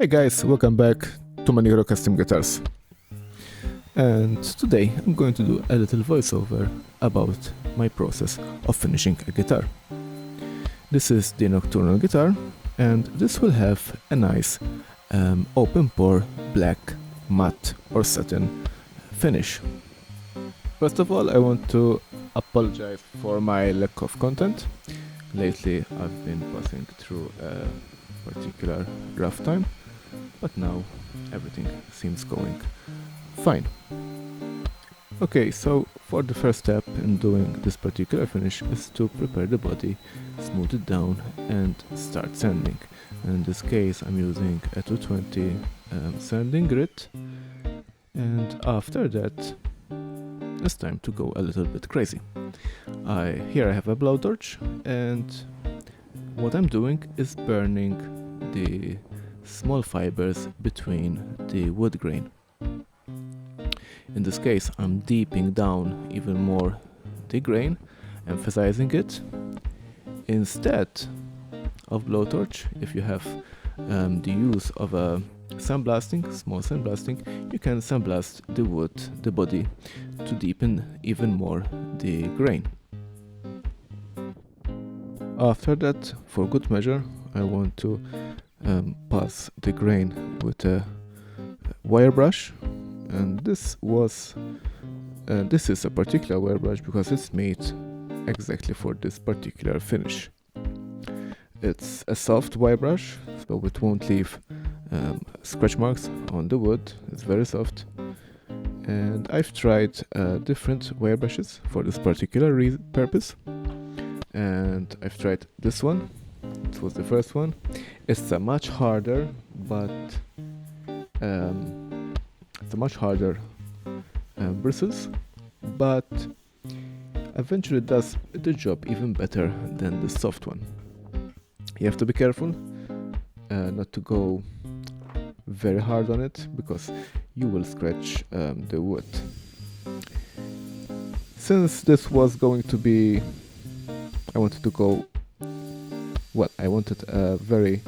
Hey guys, welcome back to my Negro Custom Guitars. And today I'm going to do a little voiceover about my process of finishing a guitar. This is the Nocturnal guitar, and this will have a nice open pore black matte or satin finish. First of all, I want to apologize for my lack of content. Lately I've been passing through a particular rough time, but now everything seems going fine. Okay, so for the first step in doing this particular finish is to prepare the body, smooth it down and start sanding. In this case I'm using a 220 sanding grit, and after that it's time to go a little bit crazy. Here I have a blowtorch, and what I'm doing is burning the small fibers between the wood grain. In this case I'm deeping down even more the grain, emphasizing it. Instead of blowtorch, if you have the use of a sandblasting, small sandblasting, you can sandblast the wood, the body, to deepen even more the grain. After that, for good measure, I want to pass the grain with a wire brush, and this is a particular wire brush because it's made exactly for this particular finish. It's a soft wire brush, so it won't leave scratch marks on the wood. It's very soft, and I've tried different wire brushes for this particular purpose, and I've tried this one. This was the first one. It's a much harder, but it's a much harder bristles, but eventually it does the job even better than the soft one. You have to be careful not to go very hard on it, because you will scratch the wood. Since this was going to be, I wanted a very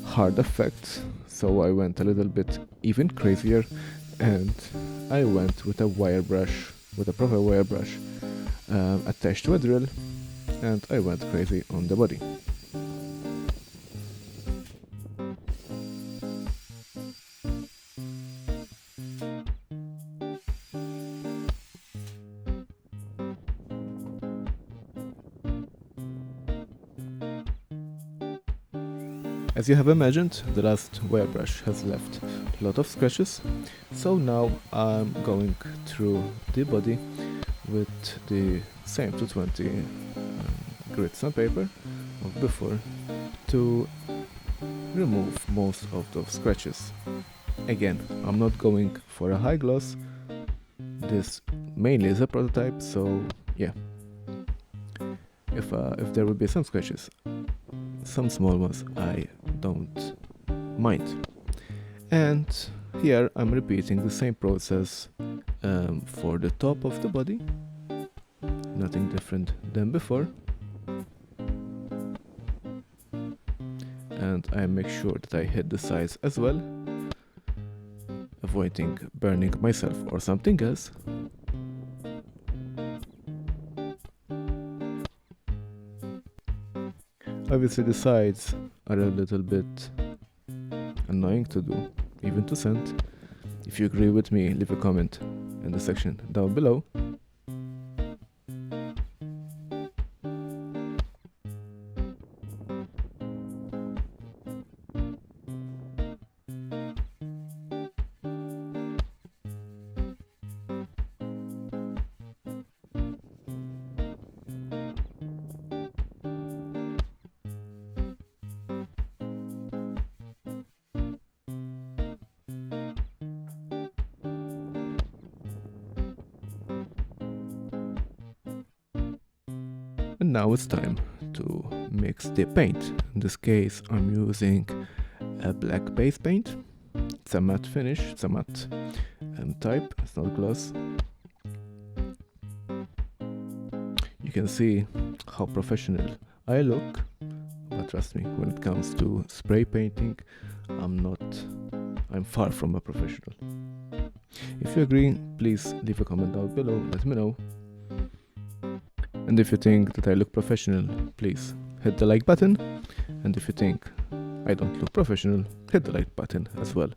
hard effect, so I went a little bit even crazier, and I went with a wire brush, with a proper wire brush attached to a drill, and I went crazy on the body. As you have imagined, the last wire brush has left a lot of scratches, so now I'm going through the body with the same 220 grit sandpaper of before to remove most of those scratches. Again, I'm not going for a high gloss. This mainly is a prototype, so yeah. If there will be some scratches, some small ones, I don't mind. And here I'm repeating the same process for the top of the body. Nothing different than before. And I make sure that I hit the sides as well, avoiding burning myself or something else. Obviously the sides are a little bit annoying to do, even to sand. If you agree with me, leave a comment in the section down below. And now it's time to mix the paint. In this case I'm using a black base paint. It's a matte finish, it's a matte type, it's not gloss. You can see how professional I look, but trust me, when it comes to spray painting, I'm far from a professional. If you agree, please leave a comment down below, let me know. And if you think that I look professional, please hit the like button. And if you think I don't look professional, hit the like button as well.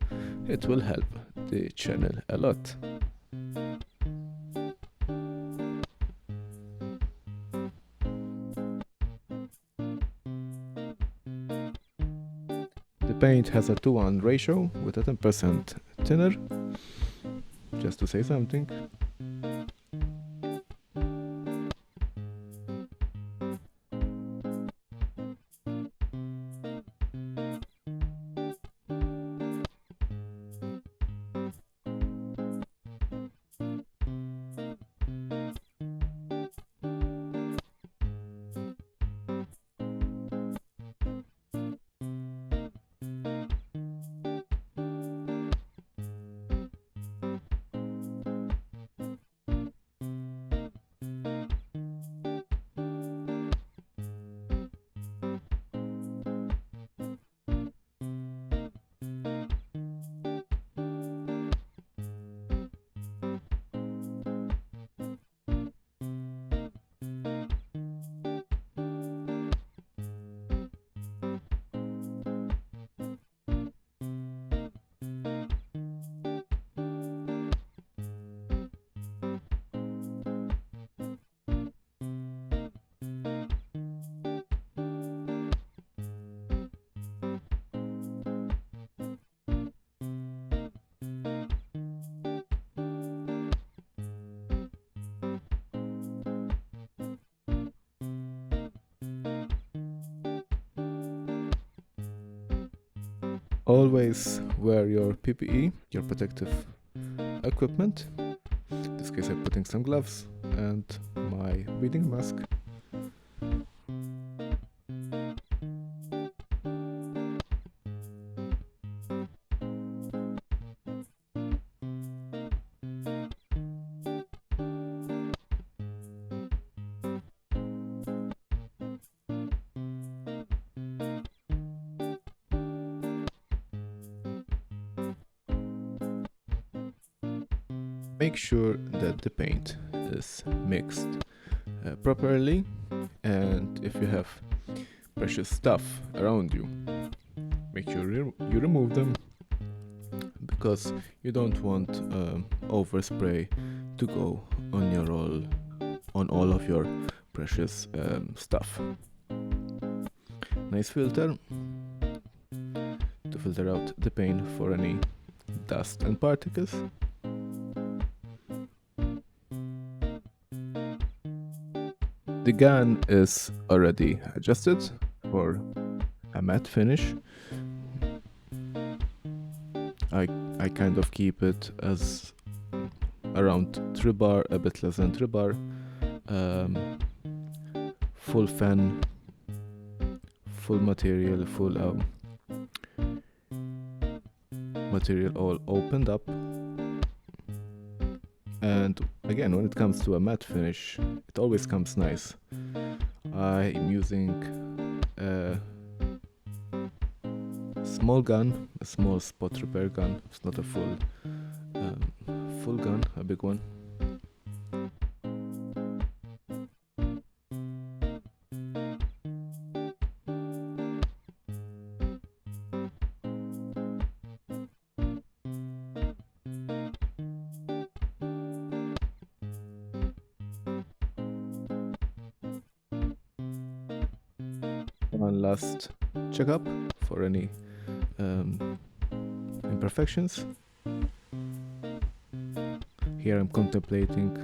It will help the channel a lot. The paint has a 2:1 ratio with a 10% thinner, just to say something. Always wear your PPE, your protective equipment. In this case I'm putting some gloves and my breathing mask. Make sure that the paint is mixed properly, and if you have precious stuff around you, make sure you remove them, because you don't want overspray to go on all of your precious stuff. Nice filter to filter out the paint for any dust and particles. The gun is already adjusted for a matte finish. I kind of keep it as around 3 bar, a bit less than 3 bar, full fan, full material, material all opened up. And again, when it comes to a matte finish, it always comes nice. I'm using a small gun, a small spot repair gun. It's not a full gun, a big one. One last checkup for any imperfections. Here I'm contemplating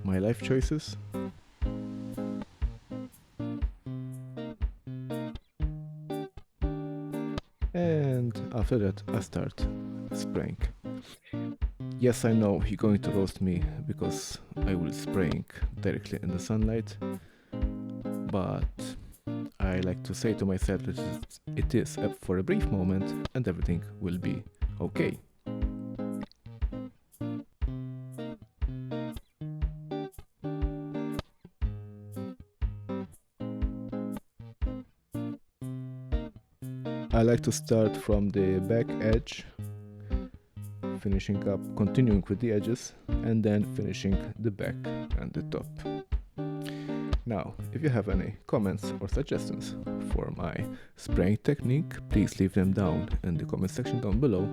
my life choices. And after that I start spraying. Yes, I know you're going to roast me because I will spraying directly in the sunlight, but I like to say to myself that it is for a brief moment and everything will be okay. I like to start from the back edge, finishing up, continuing with the edges, and then finishing the back and the top. Now, if you have any comments or suggestions for my spraying technique, please leave them down in the comment section down below.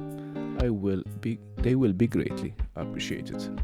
They will be greatly appreciated.